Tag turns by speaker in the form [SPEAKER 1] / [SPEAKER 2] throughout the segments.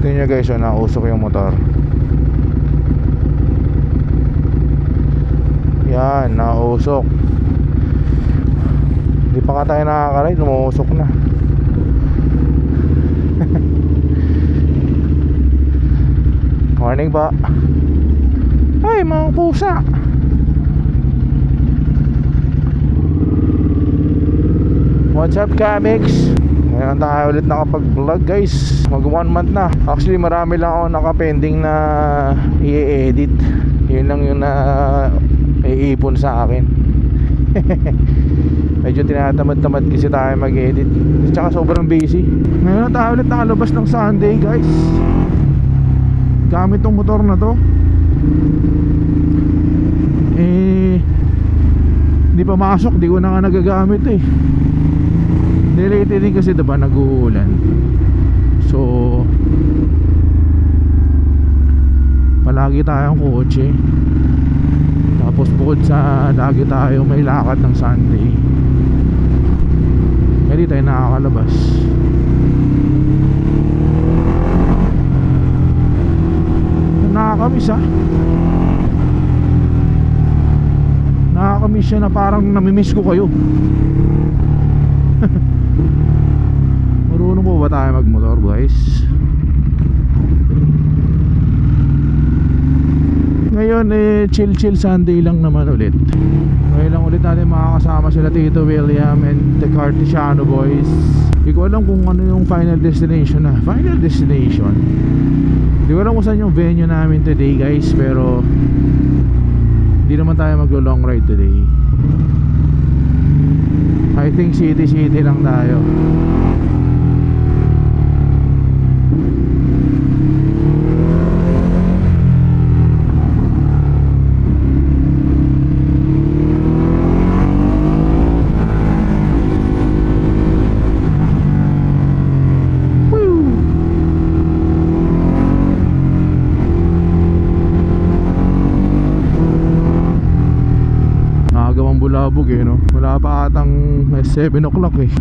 [SPEAKER 1] Tingnan nyo guys, nausok yung motor. Yan, nausok. Hindi pa ka tayo nakaka-ride, umuusok na. Morning pa. Ay, mga pusa. What's up, Kamix? Ngayon tayo ulit nakapag-vlog guys. Mag 1 month na. Actually marami lang ako nakapending na i-edit. Yun lang yung na iipon sa akin. Medyo tinatamad-tamad kasi tayo mag-edit. Tsaka sobrang busy. Ngayon tayo ulit nakalabas ng Sunday guys. Gamit tong motor na to. Hindi pa masok, di ko na nga nagagamit eh. Lately din kasi diba nag-uulan. So palagi tayong kotse. Tapos bukod sa lagi tayo may lakad ng Sunday, hindi tayo nakakalabas. Nakakamiss nakakamiss siya na parang namimiss ko kayo. Marunong po ba tayo magmotor guys? Ngayon chill Sunday lang naman ulit. Ngayon lang ulit natin makakasama sila Tito William and the Cartesiano boys. Hindi ko alam kung ano yung final destination na. Final destination, hindi ko alam kung saan yung venue namin today guys. Pero hindi naman tayo maglo-long ride today. I think city lang tayo. Bulabog eh no. Wala pa atang 7 o'clock eh.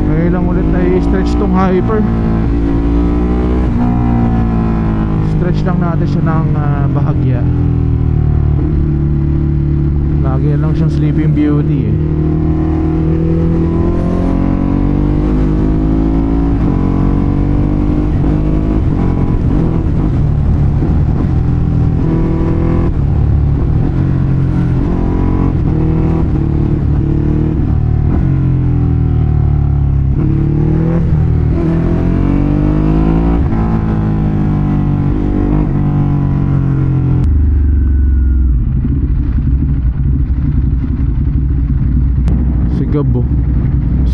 [SPEAKER 1] Ngayon lang ulit na i-stretch tong hyper. Stretch lang natin siya ng bahagya. Lagi lang siyang Sleeping Beauty eh.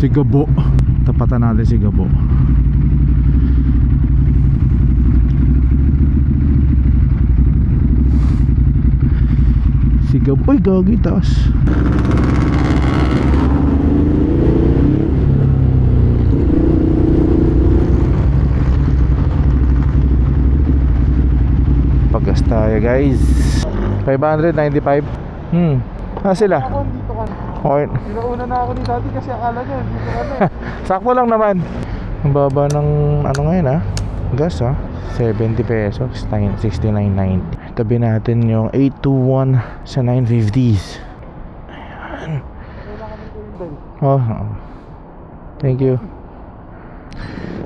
[SPEAKER 1] Sigabo. Tapatan natin Sigabo. Sigabo. Ay, gagi taas. Pagas tayo guys. 595. Sila. Okay.
[SPEAKER 2] Pinauna na ako ni Daddy kasi akala niya dito kami.
[SPEAKER 1] Sakto lang naman. Ang baba ng ano ngayon gas 70 pesos, 69.90. Tabi natin yung 821 sa 950s. Ayan. Oh, thank you.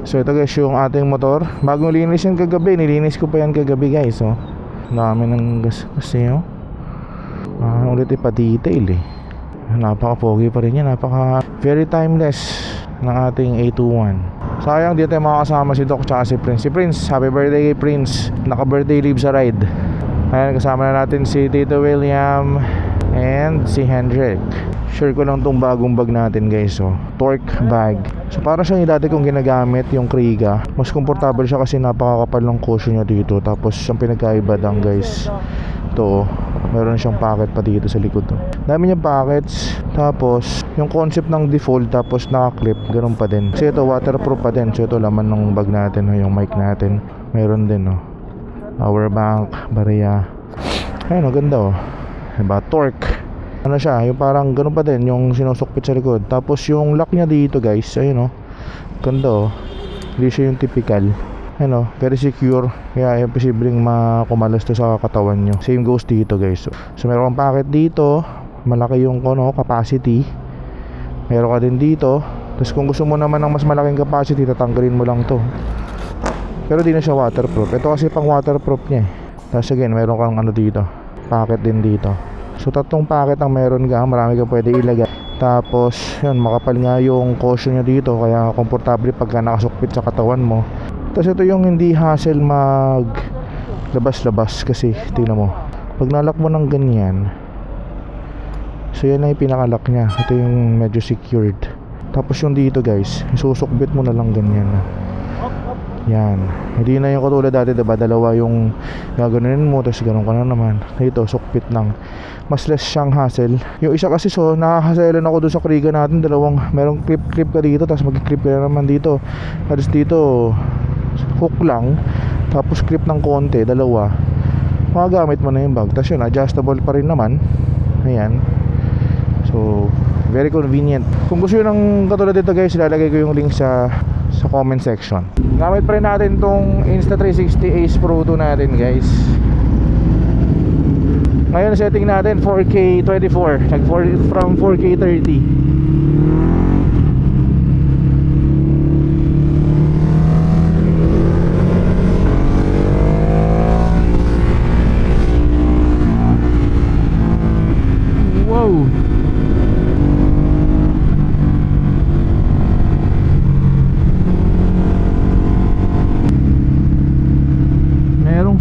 [SPEAKER 1] So ito guys yung ating motor. Bagong linis yan kagabi. Nilinis ko pa yan kagabi guys. Dami ng gas kasi ulit ipa-detail eh. Napaka-pogi pa rin yan. Very timeless ng ating 821. Sayang di tayo makakasama si Doc tsaka si Prince. Si Prince, happy birthday kay Prince. Naka-birthday leave sa ride. Ayan, kasama na natin si Tito William and si Hendrik. Share ko lang tong bagong bag natin guys. Torque bag. So para siya yung dati kong ginagamit, yung Kriega. Mas komportable siya kasi napakakapal ng cushion niya dito. Tapos ang pinagkaiba lang guys, ito meron siyang pocket pa dito sa likod. Dami niyang pockets. Tapos yung concept ng default tapos naka-clip, ganoon pa din. Kasi ito waterproof pa din. So ito laman ng bag natin, yung mic natin. Meron din power bank, barya. Ayun, ganda diba? Torque ano siya, yung parang ganun pa din yung sinusukpit sa likod. Tapos yung lock niya dito guys, ayun ganda hindi siya yung typical, very secure, kaya posibleng makumalas to sa katawan nyo. Same goes dito guys. So meron kang packet dito, malaki yung capacity. Meron ka din dito. Tapos kung gusto mo naman ng mas malaking capacity, tatanggalin mo lang to. Pero di na siya waterproof. Ito kasi pang waterproof niya Tapos again, meron kang dito, packet din dito. So tatlong packet ang meron ka, marami kang pwede ilagay. Tapos yun, makapal nga yung cushion niya dito, kaya komportable pagka nakasukpit sa katawan mo. Tapos ito yung hindi hassle mag labas-labas, kasi tingnan mo, pag nalock mo ng ganyan, so yan lang yung pinakalock niya. Ito yung medyo secured. Tapos yung dito guys, isusukbit mo na lang ganyan. Yan, hindi na yung katulad dati, diba? Dalawa yung gaganunin mo, tapos ganun ka na naman. Dito, sukpit lang. Mas less siyang hassle. Yung isa kasi, so nakakaselan ako doon sa Kriga natin. Merong clip ka dito, tapos mag-clip ka na naman dito. Tapos dito, hook lang, tapos clip ng konti, dalawa. Magagamit mo na yung bag. Tapos yun, adjustable pa rin naman. Ayan. So, very convenient. Kung gusto yun ng katulad dito guys, ilalagay ko yung link sa comment section. Gamit pa rin natin tong Insta360 Ace Pro 2 natin guys. Ngayon setting natin 4K 24, from 4K 30.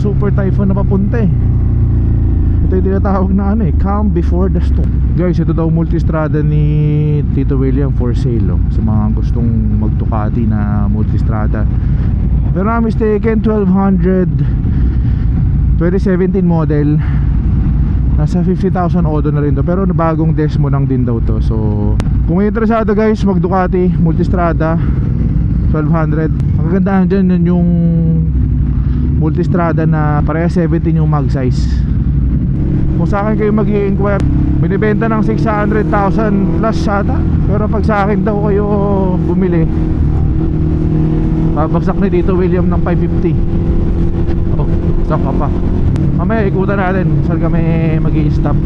[SPEAKER 1] Super Typhoon na papunta Ito yung tinatawag na calm before the storm. Guys, ito daw multistrada ni Tito William for sale sa mga gustong mag-Ducati na multistrada. Pero I'm mistaken, 1200 2017 model. Nasa 50,000 odo na rin to. Pero bagong Desmo lang din daw to. So kung may interesado guys, mag-Ducati multistrada 1200. Ang kagandahan dyan yun yung multistrada na pareha 17 yung mag size. Kung sa akin kayo mag-i-inquire, binibenta ng 600,000 plus yata. Pero pag sa akin daw kayo bumili, babagsak ni Tito William ng 550. Oh, sak ka pa. Mamaya ikutan natin saan kami mag-i-stop.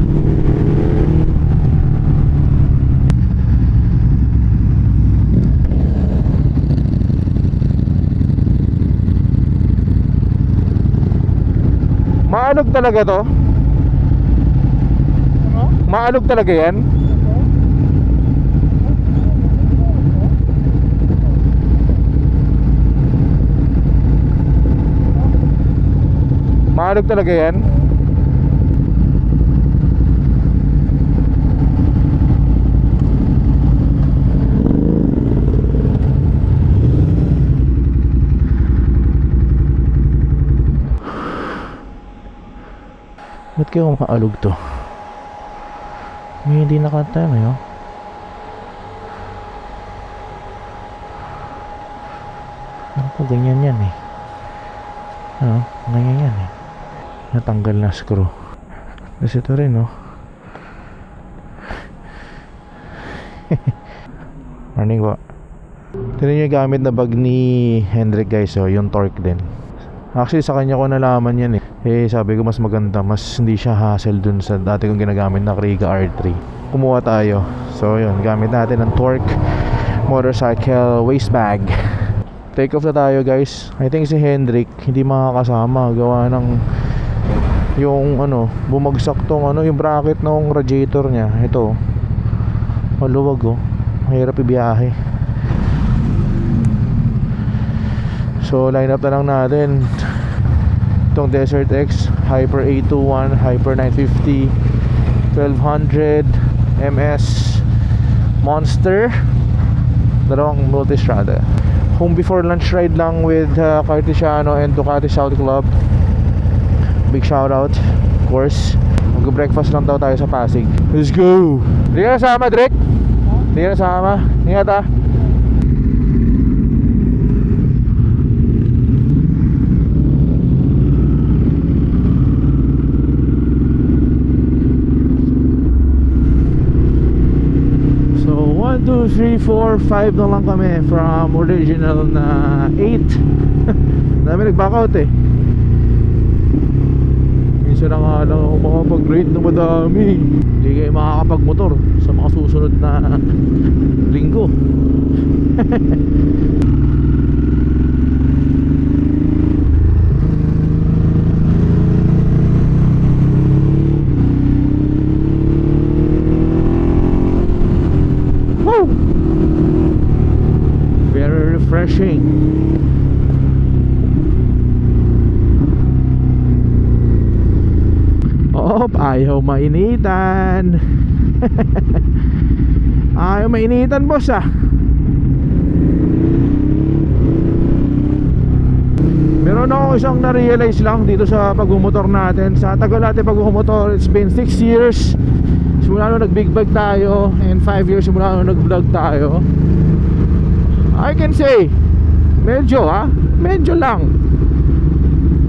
[SPEAKER 1] Maalog talaga to? Maalog talaga yan? Maalog talaga yan? Ba't kayo maalog to? May hindi nakataya ngayon. Ano po, ganyan yan ganyan yan natanggal na screw. Tapos ito rin morning po. Tignan nyo yung gamit na bag ni Hendrik guys, yung torque din. Actually sa kanya ko nalaman yan sabi ko mas maganda, mas hindi siya hassle dun sa dati kong ginagamit na Kriga R3. Kumuha tayo. So yun, gamit natin ang Torque motorcycle waist bag. Take off na tayo guys. I think si Hendrik hindi makakasama, gawa ng yung bumagsak tong yung bracket ng radiator niya. Ito maluwag mahirap ibiyahe. So line up na lang natin itong Desert X, Hyper 821, Hyper 950, 1200, MS, Monster, dalawang multistrada. Home before lunch ride lang with Cartesiano and Ducati South Club. Big shout out, of course. Mag-breakfast lang daw tayo sa Pasig. Let's go! Hindi ka nasama, Drek? Hindi ka nasama? Ingat 1, 2, 3, 4, 5 na lang kami from original na 8. Dami nag-back out eh. Minsan na nga lang ako makapag-rate na madami. Hindi kayo makakapag-motor sa mga susunod na linggo. Woo! Very refreshing. Ayaw mainitan. Ayaw mainitan, boss ah. Meron ako isang na-realize lang dito sa pagmumotor natin. Sa tagal natin pagmumotor, it's been 6 years simula nung nag-big bag tayo, and 5 years simula nung nag-vlog tayo. I can say medyo lang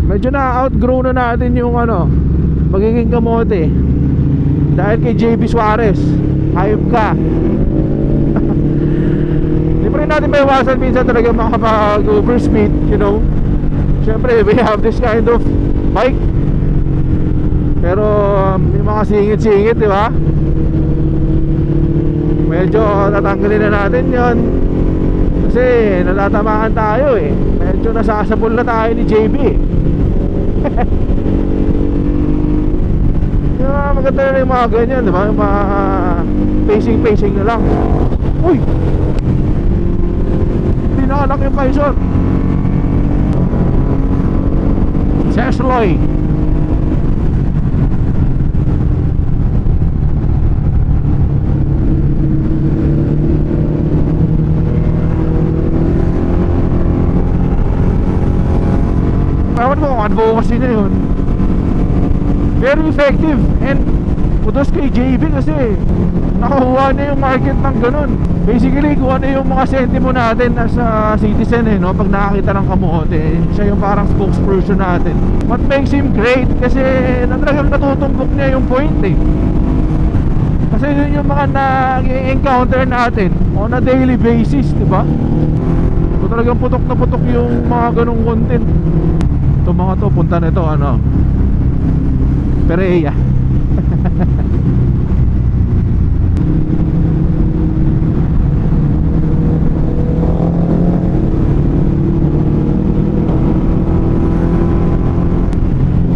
[SPEAKER 1] medyo na outgrow na natin yung magiging kamote dahil kay JB Suarez. Hayop ka. Di pa rin natin maiwasan minsan talaga makapag-overspeed, you know. Siyempre we have this kind of bike, pero may mga singit-singit, di ba? Medyo tatanggalin na natin yon kasi nalatamaan tayo eh. Medyo nasasabol na tayo ni JB. Maganda na yung mga ganyan, di ba? Yung mga pacing na lang. Uy! Pinaanak yung Kaisor. Sesloy. Ewan mo kung advocacy na yun. Very effective, and kudos kay JB kasi nakakuha na yung market ng ganun. Basically kung ano yung mga sentimo natin as a citizen no? Pag nakakita ng kamote, siya yung parang spokesperson natin. What makes him great kasi talagang natutumbok niya yung point eh. Kasi yun yung mga na-encounter natin on a daily basis, di ba? So talagang putok na putok yung mga ganung content. Ito mga to, punta na ito Pereya.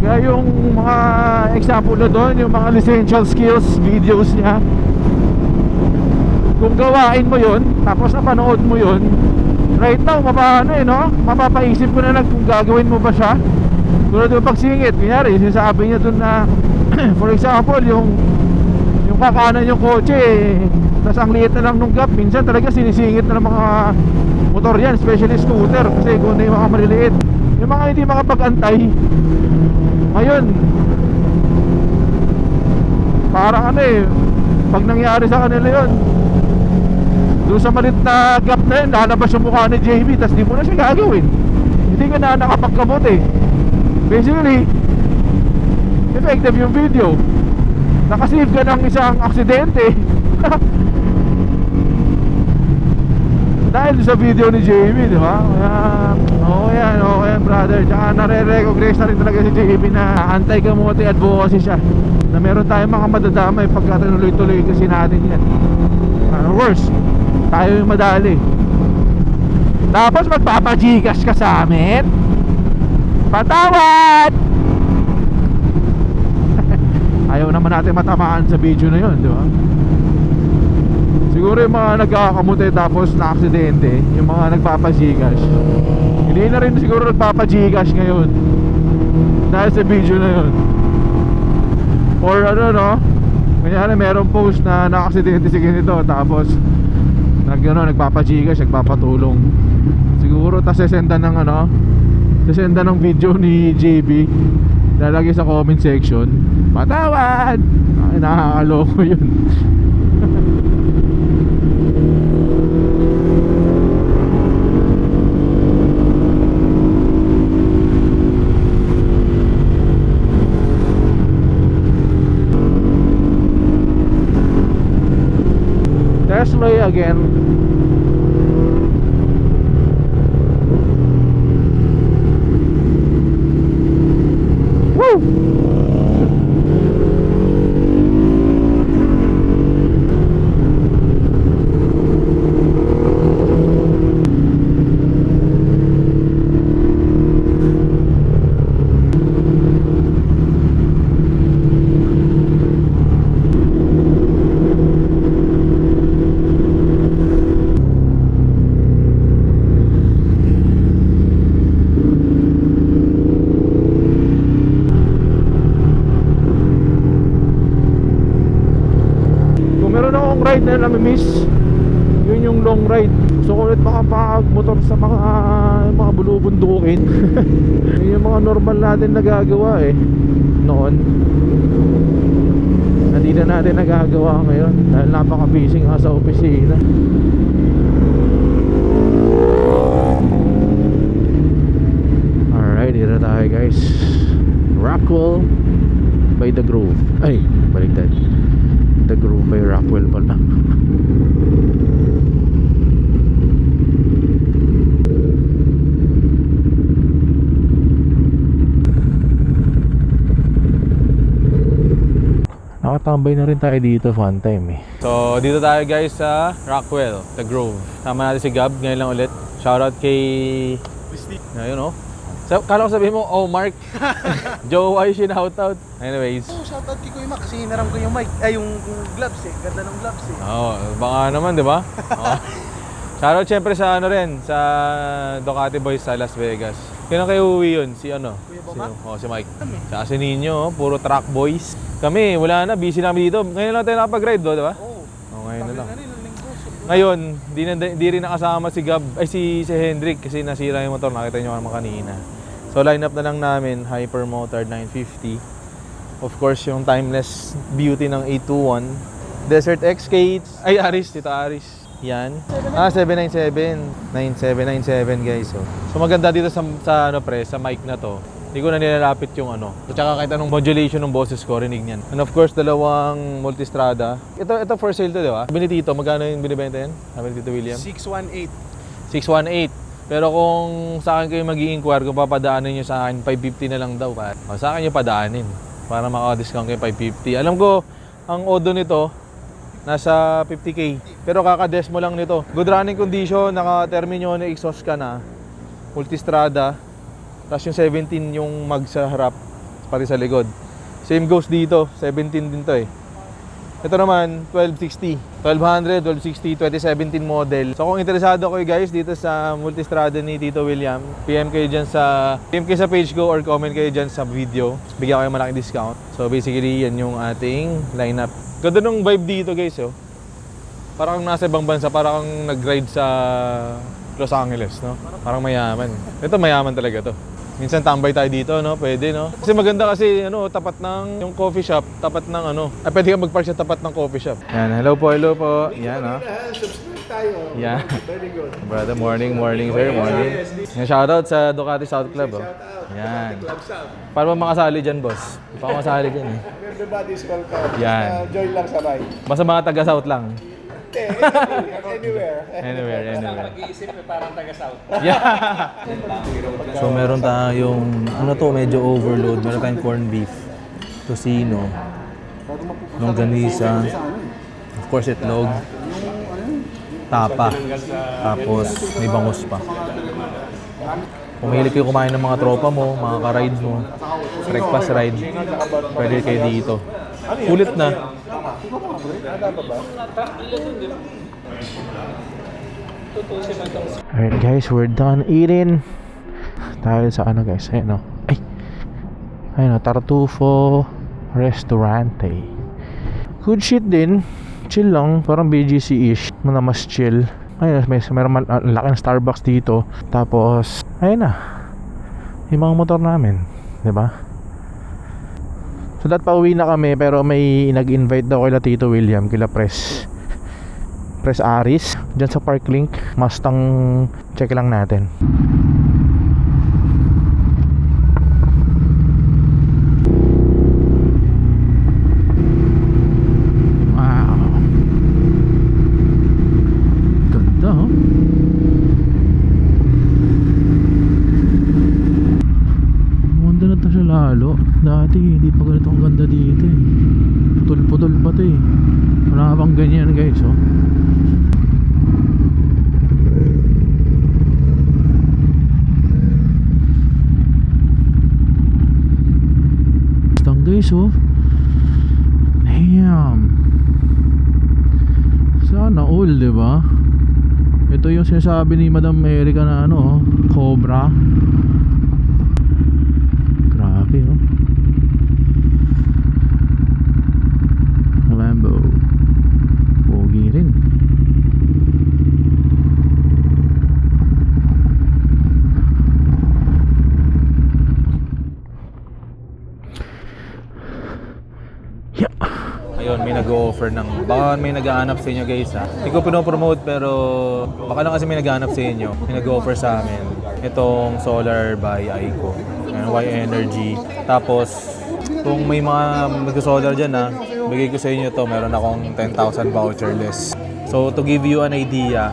[SPEAKER 1] Kaya yung mga example na doon, yung mga essential skills videos niya, kung gawain mo yun, tapos napanood mo yun, right now, mapapaisip ko na lang kung gagawin mo ba siya. Tulad yung pagsingit, kunyari, sinasabi niya dun na for example, yung kakanan yung kotse tas ang liit na lang nung gap, minsan talaga sinisingit na ng mga motor yan, especially scooter, kasi kung na yung mga maliliit, yung mga hindi makapag-antay ngayon, parang pag nangyari sa kanila yun, doon sa malit na gap na yun, lalabas yung mukha ni JB, tas di mo na siya gagawin, hindi ka na nakapagkamot eh. Basically, effective yung video. Nakasave ka ng isang aksidente dahil sa video ni JB, di ba? Okay yan brother. Tsaka nare-recognize na rin talaga si JB na anti-kamote advocacy siya, na meron tayong mga madadamay pagka tinuloy-tuloy kasi natin yan. Worse, tayo yung madali. Tapos magpapajigas ka sa amin, patawad! Ayaw naman natin matamaan sa video na yun, di ba? Siguro yung mga nagkakakamute tapos na-aksidente, yung mga nagpapajigas, hindi na rin siguro nagpapajigas ngayon dahil sa video na yun. Or kanyari merong post na na-aksidente si ganito, tapos nagpapajigas, nagpapatulong. Siguro sesenda ng video ni JB, lalagay sa comment section, patawad! Ay, nakakaloko yun. Presley again. Woo! Ride na nami-miss, yun yung long ride. So kung ulit makapag-motor sa mga bulubundukin yun yung mga normal natin nagagawa noon, hindi na natin nagagawa ngayon dahil napaka-busy nga sa opisina. Alright, dito tayo guys. Rockwell by the Grove. Ay, baliktad. The Grove by Rockwell pala. Nakatambay na rin tayo dito, fun time
[SPEAKER 3] So dito tayo guys sa Rockwell, The Grove. Sama natin si Gab ngayon lang ulit. Shoutout kay Ayun So, kala ko sabihin mo, oh Mark. Joe, why shoutout? Anyways.
[SPEAKER 2] Shoutout kay Kuya Mac kasi hinaram ko yung mic, yung gloves Ganda ng gloves
[SPEAKER 3] Baka naman, di ba? Shoutout syempre sa sa Ducati Boys sa Las Vegas. Kailan kayo uwi yun? Si
[SPEAKER 2] Kuya Boma?
[SPEAKER 3] Si Mike. Sa si Nino, puro truck boys. Kami, wala na, busy namin dito. Ngayon lang tayo nakapag-ride do, di ba? Ngayon na lang. Ngayon, di rin nakasama si Gab, si Hendrik kasi nasira yung motor, nakita nyo naman kanina. So line up na lang namin, Hypermotard 950. Of course, yung timeless beauty ng 821. Desert XK, Aris, dito Aris. Yan. 797. 9797 guys. So maganda dito sa sa mic na to. Hindi ko na nilalapit yung At saka kahit anong modulation ng boses ko, rinig niyan. And of course, dalawang Multistrada. Ito for sale to, di ba? Sabi ni Tito, magkano yung binibenta yan? Sabi ni Tito William?
[SPEAKER 2] 618.
[SPEAKER 3] 618. Pero kung sa akin kayo mag-i-inquire, kung papadaanin nyo sa akin, 550 na lang daw. Sa akin yung padaanin para maka-discount kayo 550. Alam ko, ang odo nito, nasa 50k. Pero kaka-desmo lang nito. Good running condition, naka-terminyo na exhaust ka na. Multistrada. Tapos yung 17 yung mag sa harap, pati sa likod. Same goes dito, 17 din to Ito naman, 1260. 1200, 1260, 2017 model. So kung interesado kayo guys dito sa Multistrada ni Tito William, PM kayo sa page ko or comment kayo dyan sa video. Bigyan kayo malaking discount. So basically, yan yung ating lineup. Ganda nung vibe dito guys Parang nasa ibang bansa, parang nag-ride sa Los Angeles, no? Parang mayaman. Ito mayaman talaga to. Minsan tambay tayo dito, Pwede, Kasi maganda kasi, tapat ng yung coffee shop, tapat ng pwede ka mag-park sa tapat ng coffee shop. Yan, hello po. Yan,
[SPEAKER 2] Subscribe tayo.
[SPEAKER 3] Yan.
[SPEAKER 2] Very good.
[SPEAKER 3] Brother, morning, sir, morning. Yan, shoutout sa Ducati South Club, Yan. Para makasali dyan, boss. Para makasali dyan,
[SPEAKER 2] Everybody's welcome.
[SPEAKER 3] Yan.
[SPEAKER 2] Join lang sa ride.
[SPEAKER 3] Basta mga taga-South lang.
[SPEAKER 2] Anywhere.
[SPEAKER 4] Mag-iisip parang taga-South.
[SPEAKER 3] Yeah. So meron tayong medyo overload. Meron tayong corned beef, tocino, longganisa, of course itlog, tapa, tapos may bangus pa. Kung mahilig kayo kumain ng mga tropa mo, mga ka-ride mo, breakfast ride, pwede kayo dito. Ulit na.
[SPEAKER 1] Alright guys, we're done eating. Dahil sa guys, Tartufo Restaurante. Good shit din. Chill lang, parang BGC-ish na mas chill. Ayun, meron laking Starbucks dito. Tapos, ayun na, yung mga motor namin, diba? So that pauwi na kami, pero may nag-invite daw kila Tito William, kila Press Aris dyan sa Parklink. Mustang, check lang natin. Wow. Dati hindi pa ganito ang ganda dito eh. Putol-putol pa to eh. Wala pang ganyan guys oh. Stang guys oh. Damn. Sana all, diba? Ito yung sinasabi ni Madam Erica na ano, Cobra. Grabe, oh. Lambo. Pogi rin. Yeah.
[SPEAKER 3] Ayun, may nag-o-offer ng, baka may nag-aanap sa inyo guys ha. Hindi ko pinopromote pero baka lang kasi may nag-aanap sa inyo. May nag-o-offer sa amin itong solar by Aiko, Y Energy. Tapos kung may mga mag-solar dyan ha, bigay ko sa inyo to, meron akong 10,000 voucher list. So to give you an idea,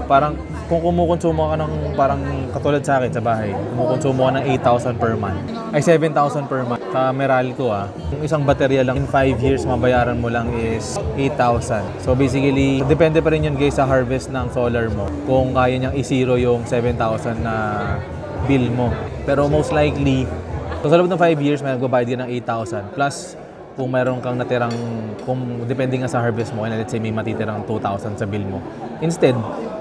[SPEAKER 3] parang kung kumukonsumo ka ng parang katulad sa akin sa bahay, kumukonsumo ka ng 8,000 per month. Ay 7,000 per month. Sa Meralco yung isang baterya lang in 5 years mabayaran mo lang is 8,000. So basically, depende pa rin yun guys sa harvest ng solar mo. Kung kaya niyang i-zero yung 7,000 na bill mo. Pero most likely, so sa loob ng 5 years, may nagbabayad din ng 8,000. Plus, kung meron kang natirang, kung depende nga sa harvest mo, let's say may matitirang 2,000 sa bill mo. Instead,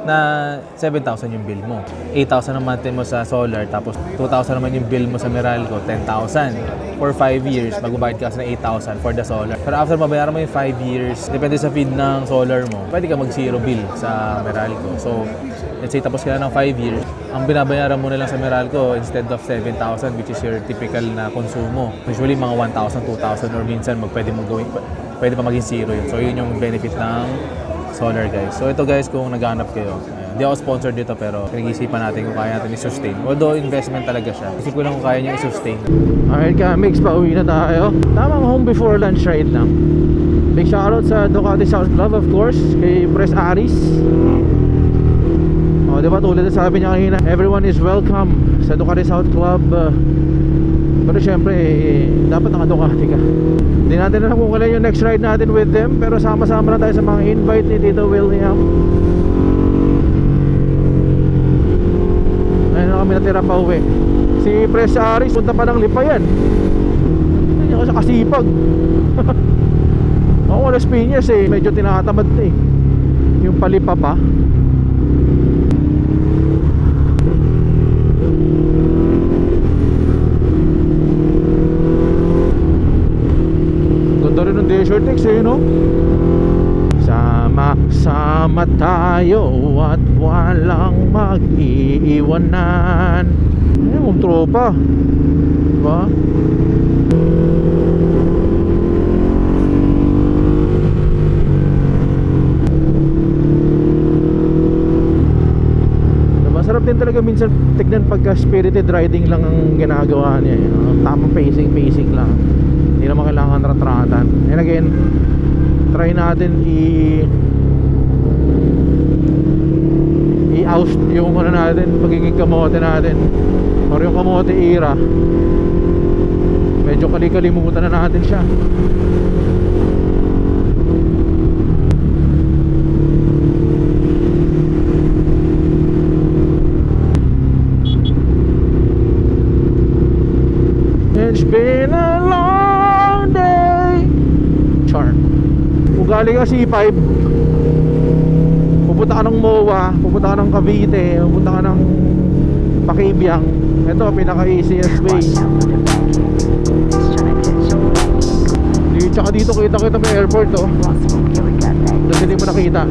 [SPEAKER 3] na 7,000 yung bill mo. 8,000 ang monthly mo sa solar, tapos 2,000 naman yung bill mo sa Meralco, 10,000. For 5 years, magbabayad ka sa 8,000 for the solar. Pero after mabayaran mo yung 5 years, depende sa feed ng solar mo, pwede ka mag-zero bill sa Meralco. So, let's say tapos ka na ng 5 years, ang binabayaran mo na lang sa Meralco instead of 7,000, which is your typical na konsumo. Usually mga 1,000, 2,000 or minsan pwede pa maging zero yun. So, yun yung benefit ng solar guys. So ito guys, kung naghahanap kayo, hindi ako sponsored dito pero pinag-isipan natin kung kaya natin i-sustain. Although investment talaga siya. Isip ko lang kung kaya niya i-sustain.
[SPEAKER 1] Alright ka, mix, pauwi na tayo. Tamang home before lunch right now. Big shoutout sa Ducati South Club of course, kay Pres Aris. O diba tulad na sabi niya kanina, everyone is welcome sa Ducati South Club. Pero syempre, dapat naka-Ducati ka. Hindi natin alam kung kailan yung next ride natin with them. Pero sama-sama na tayo sa mga invite ni Tito William. Ayun na kami natira pa uwi. Si Pres Aris, punta pa ng Lipayan. Hindi niya kasi kasipag. Ako Las Piñas eh, medyo tinatamad na eh. Yung palipa pa. Ganda rin ng Desert X eh, no? Sama-sama tayo at walang mag-iiwanan. Ayun, yung tropa. Diba? Masarap din talaga minsan tignan pagka spirited riding lang ang ginagawa niya eh. Tamang pacing lang. Hindi naman kailangan ratratan. And again, try natin i-oust yung ano natin, pagiging kamote natin or yung kamote era. Medyo kalikalimutan na natin siya. It's been a long day. Charm. Kung galing ka C5, pupunta ka ng MOA, pupunta ka ng Cavite, pupunta ka ng Pakibyang. Ito, pinaka-easiest way. Tsaka dito kita may airport oh. Doon hindi mo nakita.